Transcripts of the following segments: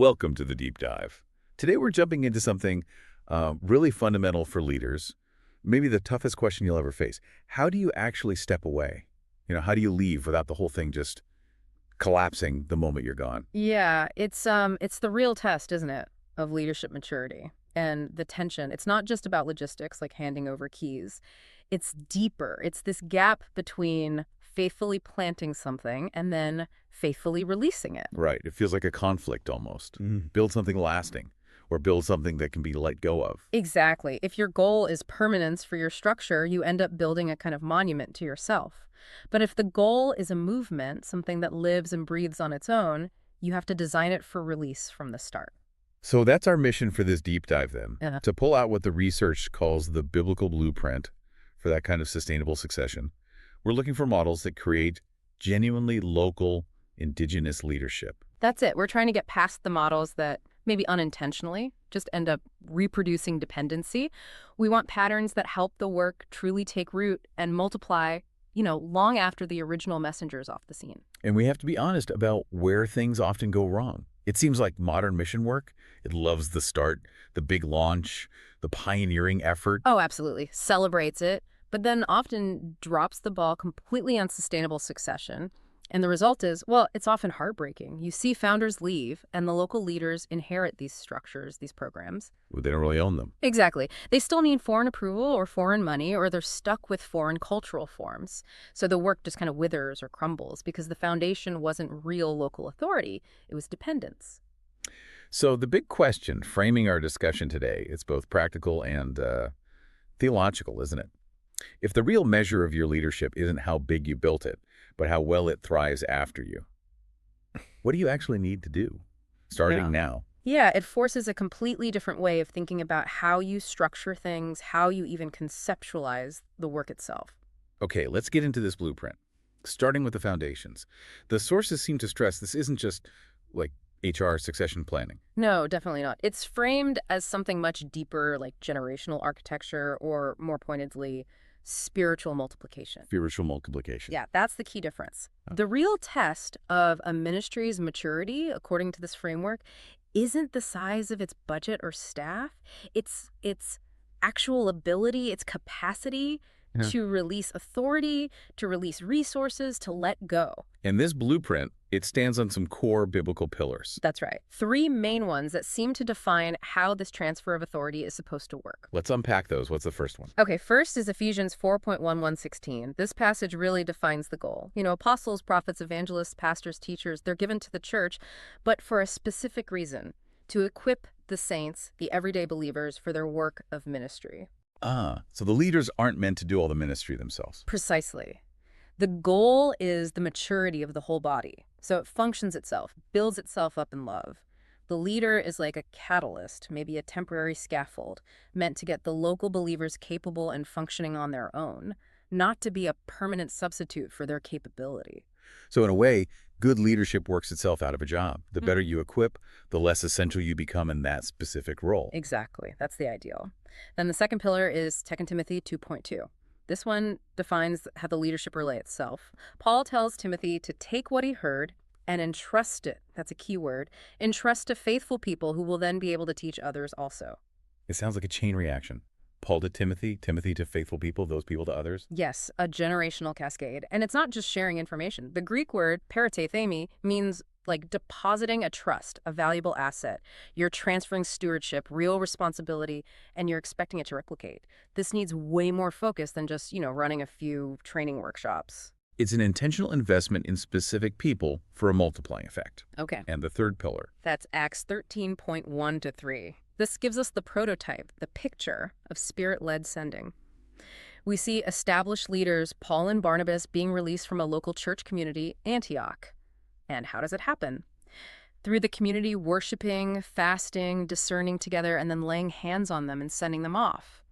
Welcome to the deep dive. Today we're jumping into something really fundamental for leaders, maybe the toughest question you'll ever face. How do you actually step away? How do you leave without the whole thing just collapsing the moment you're gone? Yeah, it's the real test, isn't it, of leadership maturity and the tension. It's not just about logistics like handing over keys. It's deeper. It's this gap between faithfully planting something and then faithfully releasing it. Right. It feels like a conflict almost. Build something lasting or build something that can be let go of. Exactly. If your goal is permanence for your structure, you end up building a kind of monument to yourself. But if the goal is a movement, something that lives and breathes on its own, you have to design it for release from the start. So that's our mission for this deep dive then, Yeah. to pull out what the research calls the biblical blueprint for that kind of sustainable succession. We're looking for models that create genuinely local, indigenous leadership. That's it. We're trying to get past the models that maybe unintentionally just end up reproducing dependency. We want patterns that help the work truly take root and multiply, long after the original messenger's off the scene. And we have to be honest about where things often go wrong. It seems like modern mission work, it loves the start, the big launch, the pioneering effort. Oh, absolutely. Celebrates it, but then often drops the ball completely on sustainable succession. And the result is, well, it's often heartbreaking. You see founders leave, and the local leaders inherit these structures, these programs. They don't really own them. Exactly. They still need foreign approval or foreign money, or they're stuck with foreign cultural forms. So the work just kind of withers or crumbles because the foundation wasn't real local authority. It was dependence. So the big question framing our discussion today, it's both practical and theological, isn't it? If the real measure of your leadership isn't how big you built it, but how well it thrives after you, what do you actually need to do, starting now? Yeah, it forces a completely different way of thinking about how you structure things, how you even conceptualize the work itself. Okay, let's get into this blueprint. Starting with the foundations. The sources seem to stress this isn't just like HR succession planning. No, definitely not. It's framed as something much deeper, like generational architecture, or more pointedly, spiritual multiplication. Spiritual multiplication. Yeah, that's the key difference. The real test of a ministry's maturity, according to this framework, isn't the size of its budget or staff. It's actual ability, its capacity to release authority, to release resources, to let go. And this blueprint, it stands on some core biblical pillars. That's right. Three main ones that seem to define how this transfer of authority is supposed to work. Let's unpack those. What's the first one? Okay, first is Ephesians 4:11-16. This passage really defines the goal. Apostles, prophets, evangelists, pastors, teachers, they're given to the church, but for a specific reason, to equip the saints, the everyday believers, for their work of ministry. So the leaders aren't meant to do all the ministry themselves. Precisely. The goal is the maturity of the whole body. So it functions itself, builds itself up in love. The leader is like a catalyst, maybe a temporary scaffold, meant to get the local believers capable and functioning on their own, not to be a permanent substitute for their capability. So in a way, good leadership works itself out of a job. The better you equip, the less essential you become in that specific role. Exactly. That's the ideal. Then the second pillar is 2 Timothy 2.2. This one defines how the leadership relay itself. Paul tells Timothy to take what he heard and entrust it. That's a key word. Entrust to faithful people who will then be able to teach others also. It sounds like a chain reaction. Paul to Timothy, Timothy to faithful people, those people to others. Yes, a generational cascade. And it's not just sharing information. The Greek word paratethemi means like depositing a trust, a valuable asset. You're transferring stewardship, real responsibility, and you're expecting it to replicate. This needs way more focus than just, running a few training workshops. It's an intentional investment in specific people for a multiplying effect. Okay. And the third pillar. That's Acts 13.1-3. This gives us the prototype, the picture of spirit-led sending. We see established leaders, Paul and Barnabas, being released from a local church community, Antioch. And how does it happen? Through the community worshiping, fasting, discerning together, and then laying hands on them and sending them off.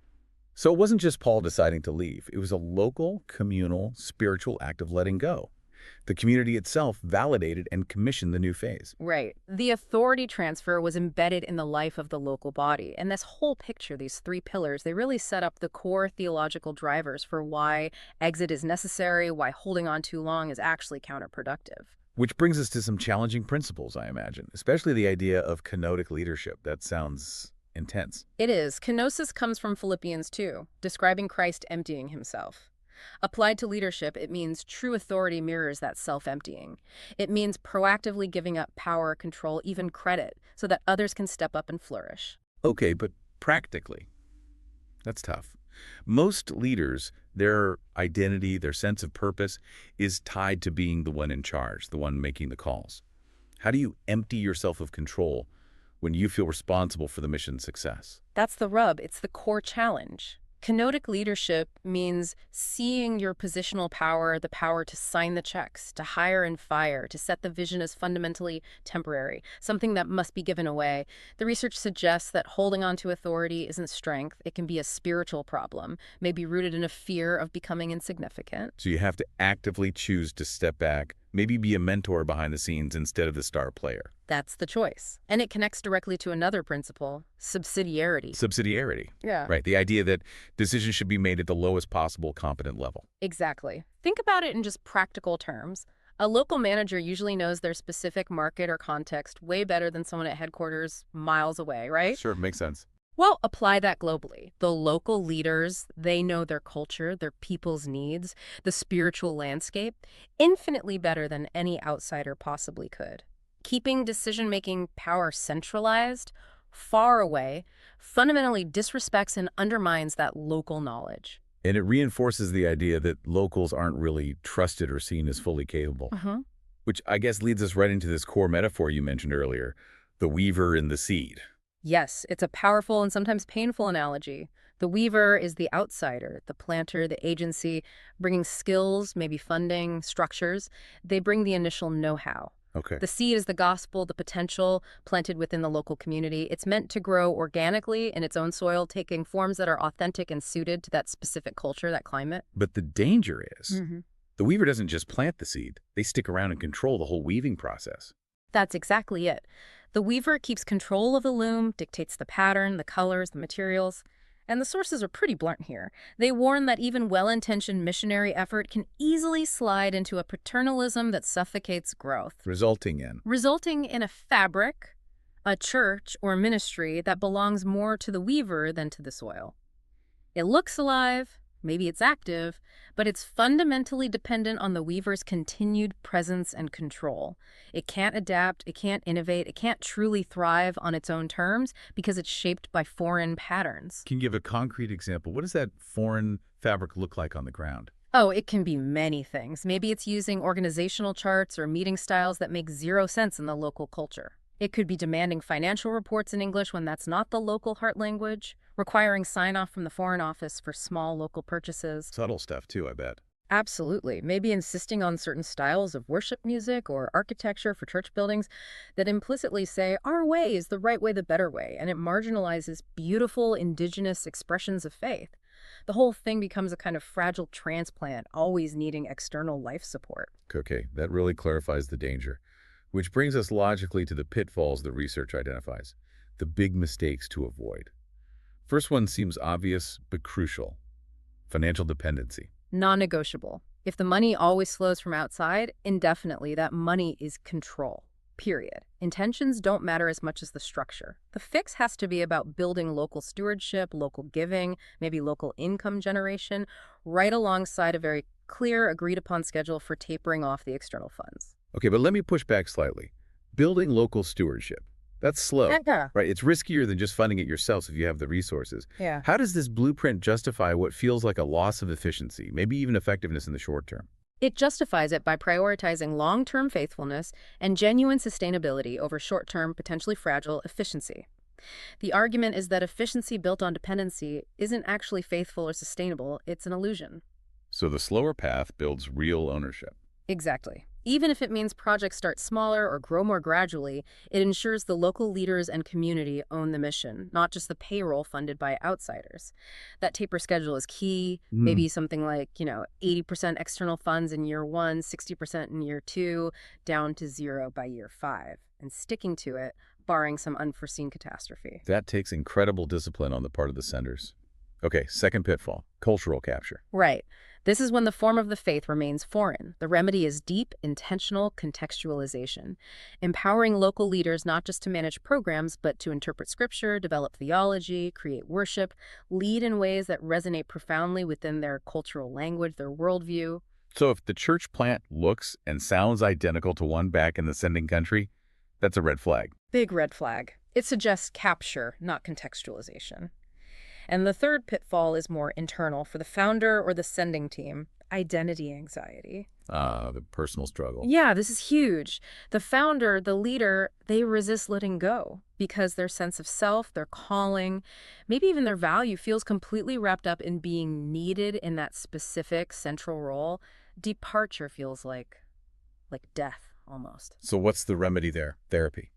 So it wasn't just Paul deciding to leave. It was a local, communal, spiritual act of letting go. The community itself validated and commissioned the new phase. Right. The authority transfer was embedded in the life of the local body. And this whole picture, these three pillars, they really set up the core theological drivers for why exit is necessary, why holding on too long is actually counterproductive. Which brings us to some challenging principles, I imagine, especially the idea of kenotic leadership. That sounds intense. It is. Kenosis comes from Philippians 2, describing Christ emptying himself. Applied to leadership, it means true authority mirrors that self-emptying. It means proactively giving up power, control, even credit, so that others can step up and flourish. Okay, but practically, that's tough. Most leaders, their identity, their sense of purpose is tied to being the one in charge, the one making the calls. How do you empty yourself of control when you feel responsible for the mission's success? That's the rub. It's the core challenge. Kenotic leadership means seeing your positional power, the power to sign the checks, to hire and fire, to set the vision as fundamentally temporary, something that must be given away. The research suggests that holding on to authority isn't strength. It can be a spiritual problem, maybe rooted in a fear of becoming insignificant. So you have to actively choose to step back, maybe be a mentor behind the scenes instead of the star player. That's the choice. And it connects directly to another principle, subsidiarity. Subsidiarity. Yeah. Right, the idea that decisions should be made at the lowest possible competent level. Exactly. Think about it in just practical terms. A local manager usually knows their specific market or context way better than someone at headquarters miles away, right? Sure, makes sense. Well, apply that globally. The local leaders, they know their culture, their people's needs, the spiritual landscape, infinitely better than any outsider possibly could. Keeping decision-making power centralized, far away, fundamentally disrespects and undermines that local knowledge. And it reinforces the idea that locals aren't really trusted or seen as fully capable. Which I guess leads us right into this core metaphor you mentioned earlier, the weaver and the seed. Yes, it's a powerful and sometimes painful analogy. The weaver is the outsider, the planter, the agency, bringing skills, maybe funding, structures. They bring the initial know-how. Okay. The seed is the gospel, the potential planted within the local community. It's meant to grow organically in its own soil, taking forms that are authentic and suited to that specific culture, that climate. But the danger is, the weaver doesn't just plant the seed. They stick around and control the whole weaving process. That's exactly it. The weaver keeps control of the loom, dictates the pattern, the colors, the materials. And the sources are pretty blunt here. They warn that even well-intentioned missionary effort can easily slide into a paternalism that suffocates growth, Resulting in a fabric, a church, or ministry that belongs more to the weaver than to the soil. It looks alive, maybe it's active, but it's fundamentally dependent on the weaver's continued presence and control. It can't adapt, it can't innovate, it can't truly thrive on its own terms because it's shaped by foreign patterns. Can you give a concrete example? What does that foreign fabric look like on the ground? Oh, it can be many things. Maybe it's using organizational charts or meeting styles that make zero sense in the local culture. It could be demanding financial reports in English when that's not the local heart language, requiring sign-off from the Foreign Office for small local purchases. Subtle stuff too, I bet. Absolutely. Maybe insisting on certain styles of worship music or architecture for church buildings that implicitly say, our way is the right way, the better way, and it marginalizes beautiful indigenous expressions of faith. The whole thing becomes a kind of fragile transplant, always needing external life support. Okay, that really clarifies the danger. Which brings us logically to the pitfalls the research identifies, the big mistakes to avoid. First one seems obvious, but crucial. Financial dependency. Non-negotiable. If the money always flows from outside, indefinitely, that money is control. Period. Intentions don't matter as much as the structure. The fix has to be about building local stewardship, local giving, maybe local income generation, right alongside a very clear, agreed-upon schedule for tapering off the external funds. Okay, but let me push back slightly. Building local stewardship. That's slow, right? It's riskier than just funding it yourselves if you have the resources. Yeah. How does this blueprint justify what feels like a loss of efficiency, maybe even effectiveness in the short term? It justifies it by prioritizing long-term faithfulness and genuine sustainability over short-term, potentially fragile efficiency. The argument is that efficiency built on dependency isn't actually faithful or sustainable, it's an illusion. So the slower path builds real ownership. Exactly. Even if it means projects start smaller or grow more gradually, it ensures the local leaders and community own the mission, not just the payroll funded by outsiders. That taper schedule is key. Maybe something like, 80% external funds in year 1, 60% in year 2, down to 0 by year 5. And sticking to it, barring some unforeseen catastrophe. That takes incredible discipline on the part of the senders. Okay, second pitfall, cultural capture. Right. This is when the form of the faith remains foreign. The remedy is deep, intentional contextualization, empowering local leaders not just to manage programs, but to interpret scripture, develop theology, create worship, lead in ways that resonate profoundly within their cultural language, their worldview. So if the church plant looks and sounds identical to one back in the sending country, that's a red flag. Big red flag. It suggests capture, not contextualization. And the third pitfall is more internal for the founder or the sending team: identity anxiety. The personal struggle. Yeah, this is huge. The founder, the leader, they resist letting go because their sense of self, their calling, maybe even their value feels completely wrapped up in being needed in that specific central role. Departure feels like death almost. So what's the remedy there? Therapy.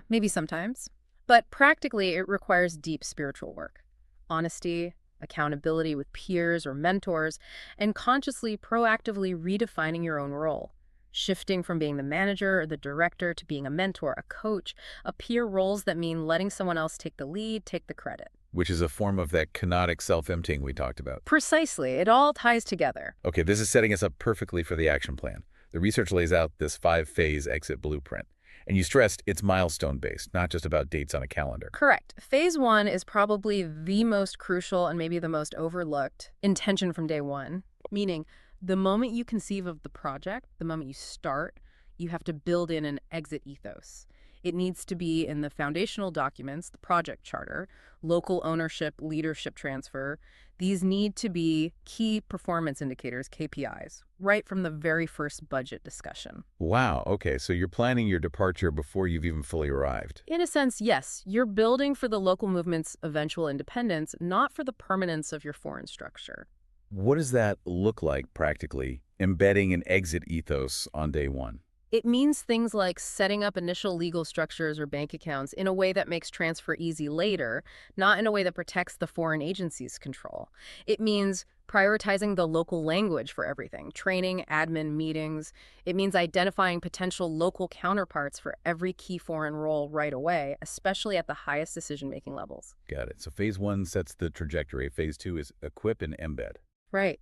Maybe sometimes. But practically, it requires deep spiritual work. Honesty, accountability with peers or mentors, and consciously, proactively redefining your own role. Shifting from being the manager or the director to being a mentor, a coach, a peer roles that mean letting someone else take the lead, take the credit. Which is a form of that kenotic self-emptying we talked about. Precisely. It all ties together. Okay, this is setting us up perfectly for the action plan. The research lays out this 5-phase exit blueprint. And you stressed it's milestone-based, not just about dates on a calendar. Correct. Phase 1 is probably the most crucial and maybe the most overlooked: intention from day one. Meaning, the moment you conceive of the project, the moment you start, you have to build in an exit ethos. It needs to be in the foundational documents, the project charter, local ownership, leadership transfer. These need to be key performance indicators, KPIs, right from the very first budget discussion. Wow, okay, so you're planning your departure before you've even fully arrived. In a sense, yes, you're building for the local movement's eventual independence, not for the permanence of your foreign structure. What does that look like practically, embedding an exit ethos on day one? It means things like setting up initial legal structures or bank accounts in a way that makes transfer easy later, not in a way that protects the foreign agency's control. It means prioritizing the local language for everything: training, admin, meetings. It means identifying potential local counterparts for every key foreign role right away, especially at the highest decision-making levels. Got it. So phase 1 sets the trajectory. Phase 2 is equip and embed. Right.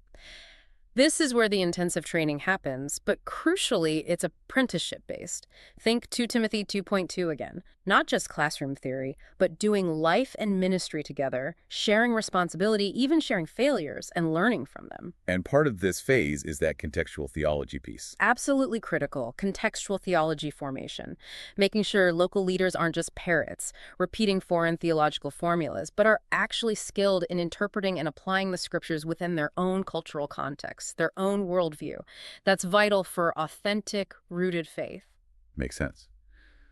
This is where the intensive training happens, but crucially, it's apprenticeship-based. Think 2 Timothy 2.2 again. Not just classroom theory, but doing life and ministry together, sharing responsibility, even sharing failures, and learning from them. And part of this phase is that contextual theology piece. Absolutely critical: contextual theology formation, making sure local leaders aren't just parrots, repeating foreign theological formulas, but are actually skilled in interpreting and applying the scriptures within their own cultural context, their own worldview. That's vital for authentic, rooted faith. Makes sense.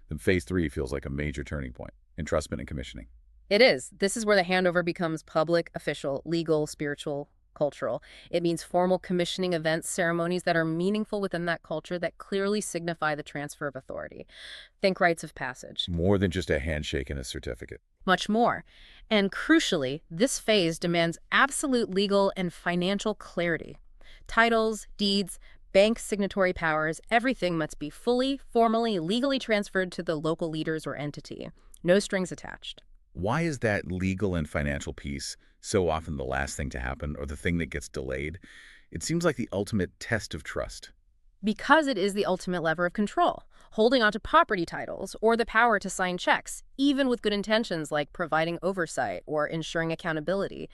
Then phase 3 feels like a major turning point: entrustment and commissioning. It is. This is where the handover becomes public, official, legal, spiritual, cultural. It means formal commissioning events, ceremonies that are meaningful within that culture, that clearly signify the transfer of authority. Think rites of passage. More than just a handshake and a certificate. Much more. And crucially, this phase demands absolute legal and financial clarity. Titles, deeds, bank signatory powers, everything must be fully, formally, legally transferred to the local leaders or entity. No strings attached. Why is that legal and financial piece so often the last thing to happen, or the thing that gets delayed? It seems like the ultimate test of trust. Because it is the ultimate lever of control, holding onto property titles or the power to sign checks, even with good intentions like providing oversight or ensuring accountability.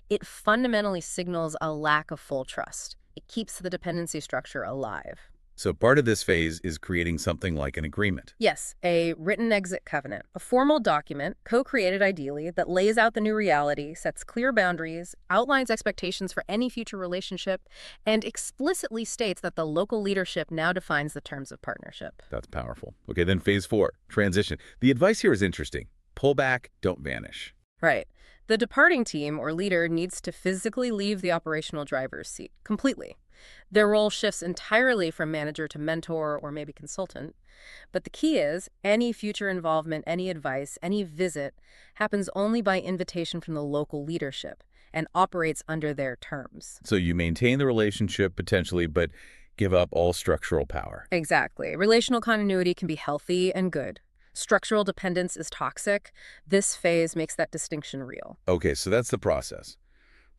It fundamentally signals a lack of full trust. It keeps the dependency structure alive. So part of this phase is creating something like an agreement. Yes, a written exit covenant, a formal document, co-created ideally, that lays out the new reality, sets clear boundaries, outlines expectations for any future relationship, and explicitly states that the local leadership now defines the terms of partnership. That's powerful. Okay, then phase 4, transition. The advice here is interesting. Pull back, don't vanish. Right. The departing team or leader needs to physically leave the operational driver's seat completely. Their role shifts entirely from manager to mentor or maybe consultant. But the key is, any future involvement, any advice, any visit happens only by invitation from the local leadership and operates under their terms. So you maintain the relationship potentially, but give up all structural power. Exactly. Relational continuity can be healthy and good. Structural dependence is toxic. This phase makes that distinction real. Okay, so that's the process.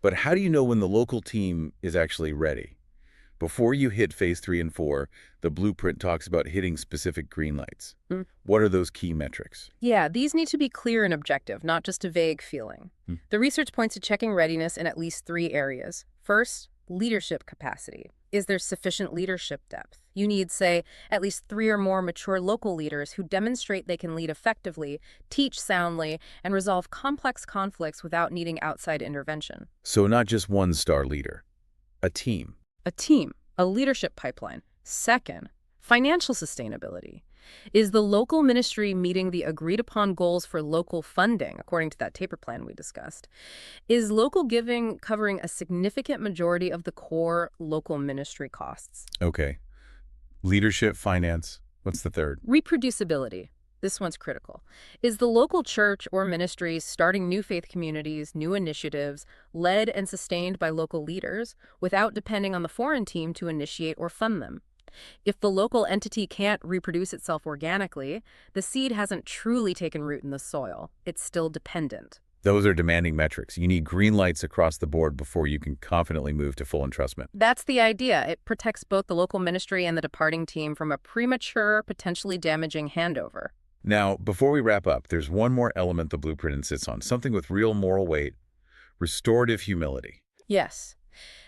But how do you know when the local team is actually ready? Before you hit phase 3 and 4, the blueprint talks about hitting specific green lights. Mm. What are those key metrics? Yeah, these need to be clear and objective, not just a vague feeling. Hmm. The research points to checking readiness in at least 3 areas. First, leadership capacity. Is there sufficient leadership depth? You need, say, at least 3 or more mature local leaders who demonstrate they can lead effectively, teach soundly, and resolve complex conflicts without needing outside intervention. So not just one star leader, a team. A team, a leadership pipeline. Second, financial sustainability. Is the local ministry meeting the agreed-upon goals for local funding, according to that taper plan we discussed? Is local giving covering a significant majority of the core local ministry costs? Okay. Leadership, finance. What's the third? Reproducibility. This one's critical. Is the local church or ministry starting new faith communities, new initiatives, led and sustained by local leaders, without depending on the foreign team to initiate or fund them? If the local entity can't reproduce itself organically, the seed hasn't truly taken root in the soil. It's still dependent. Those are demanding metrics. You need green lights across the board before you can confidently move to full entrustment. That's the idea. It protects both the local ministry and the departing team from a premature, potentially damaging handover. Now, before we wrap up, there's one more element the blueprint insists on, something with real moral weight: restorative humility. Yes.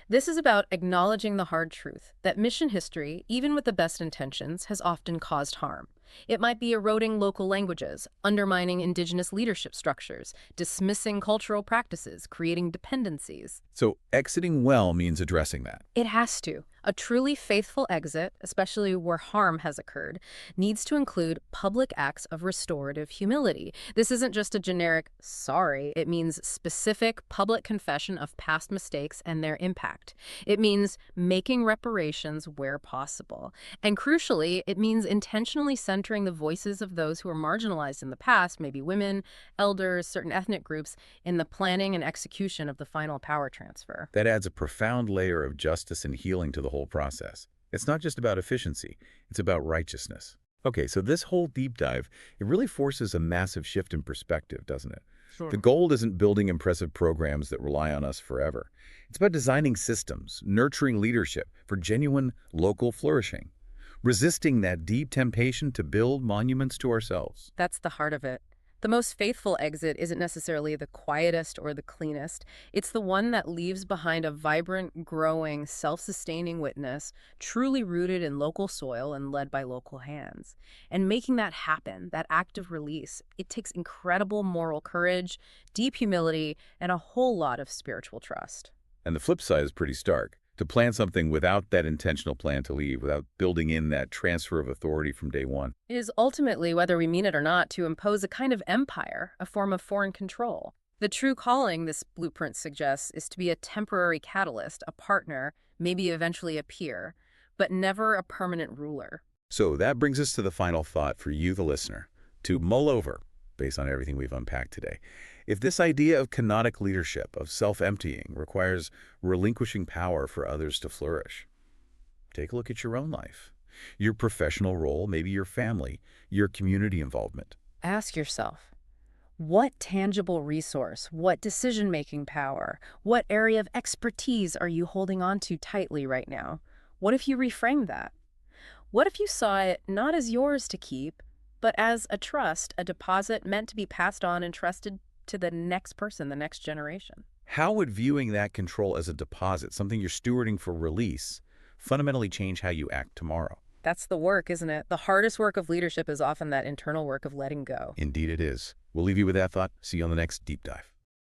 This is about acknowledging the hard truth that mission history, even with the best intentions, has often caused harm. It might be eroding local languages, undermining indigenous leadership structures, dismissing cultural practices, creating dependencies. So exiting well means addressing that. It has to. A truly faithful exit, especially where harm has occurred, needs to include public acts of restorative humility. This isn't just a generic sorry. It means specific public confession of past mistakes and their impact. It means making reparations where possible. And crucially, it means intentionally centering the voices of those who were marginalized in the past, maybe women, elders, certain ethnic groups, in the planning and execution of the final power transfer. That adds a profound layer of justice and healing to the whole process. It's not just about efficiency, it's about righteousness. Okay, so this whole deep dive, it really forces a massive shift in perspective, doesn't it? Sure. The goal isn't building impressive programs that rely on us forever. It's about designing systems, nurturing leadership for genuine local flourishing, resisting that deep temptation to build monuments to ourselves. That's the heart of it. The most faithful exit isn't necessarily the quietest or the cleanest. It's the one that leaves behind a vibrant, growing, self-sustaining witness, truly rooted in local soil and led by local hands. And making that happen, that act of release, it takes incredible moral courage, deep humility, and a whole lot of spiritual trust. And the flip side is pretty stark. To plan something without that intentional plan to leave, without building in that transfer of authority from day one. It is ultimately, whether we mean it or not, to impose a kind of empire, a form of foreign control. The true calling, this blueprint suggests, is to be a temporary catalyst, a partner, maybe eventually a peer, but never a permanent ruler. So that brings us to the final thought for you, the listener, to mull over, based on everything we've unpacked today. If this idea of kenotic leadership, of self-emptying, requires relinquishing power for others to flourish, take a look at your own life, your professional role, maybe your family, your community involvement. Ask yourself, what tangible resource, what decision-making power, what area of expertise are you holding on to tightly right now? What if you reframe that? What if you saw it not as yours to keep, but as a trust, a deposit meant to be passed on and trusted to the next person, the next generation? How would viewing that control as a deposit, something you're stewarding for release, fundamentally change how you act tomorrow? That's the work, isn't it? The hardest work of leadership is often that internal work of letting go. Indeed it is. We'll leave you with that thought. See you on the next Deep Dive.